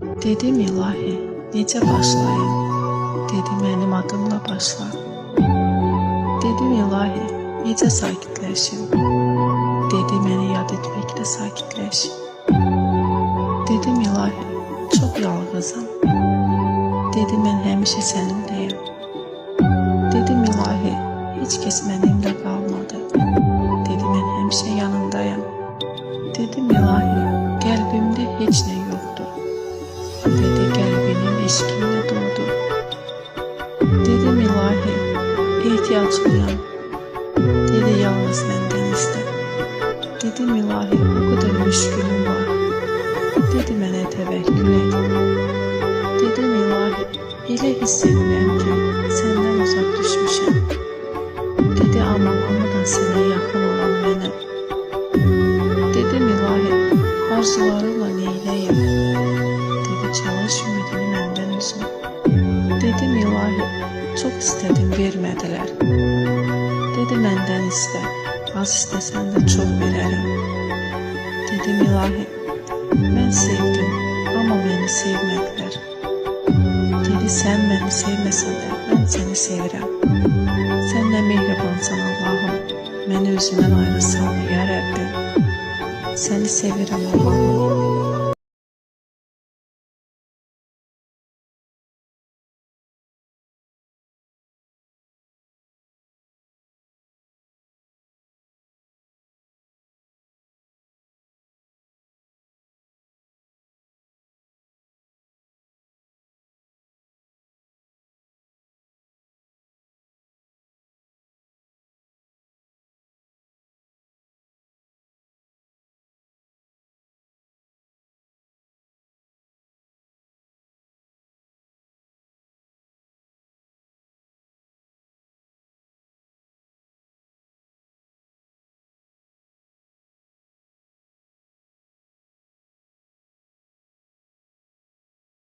Dedim ilahi, necə başlayım? Dedi mənim adımla başla. Dedim ilahi, necə sakitləşim? Dedi məni yad etməklə sakitləş. Dedim ilahi, çox yalğızam. Dedi mən həmişə səninləyəm. Dedim ilahi, heç kəs mənimlə qalmadı. Dedi mən həmişə yanındayam. Dedim ilahi, qəlbimdə heç nə yoxdur. Dedi qəlbinin eşqinlə doğdu. Dedim ilahi, ehtiyaclıyam. Dedi yalnız məndən istə. Dedim ilahi, o qədər müşkülüm var. Dedi mənə təvəkkül et. Dedim ilahi, elə hiss edirəm ki, səndən uzaq düşmüşəm. Dedi amma hamıdan sənə yaxın olan mənəm. Dedim ilahi, arzularımla neyləyim? Dedi çalış ümidini məndən üzmə. Dedim ilahi, çox istədim, vermədilər. Dedi məndən istə, az istəsən də çox verərəm. Dedim ilahi, mən sevdim, amma məni sevmədilər. Dedi sən məni sevməsən də mən səni sevirəm. Sən nə mehribansan Allahım, məni özündən ayrı salma ya Rəbbim. Səni sevirəm Allahım.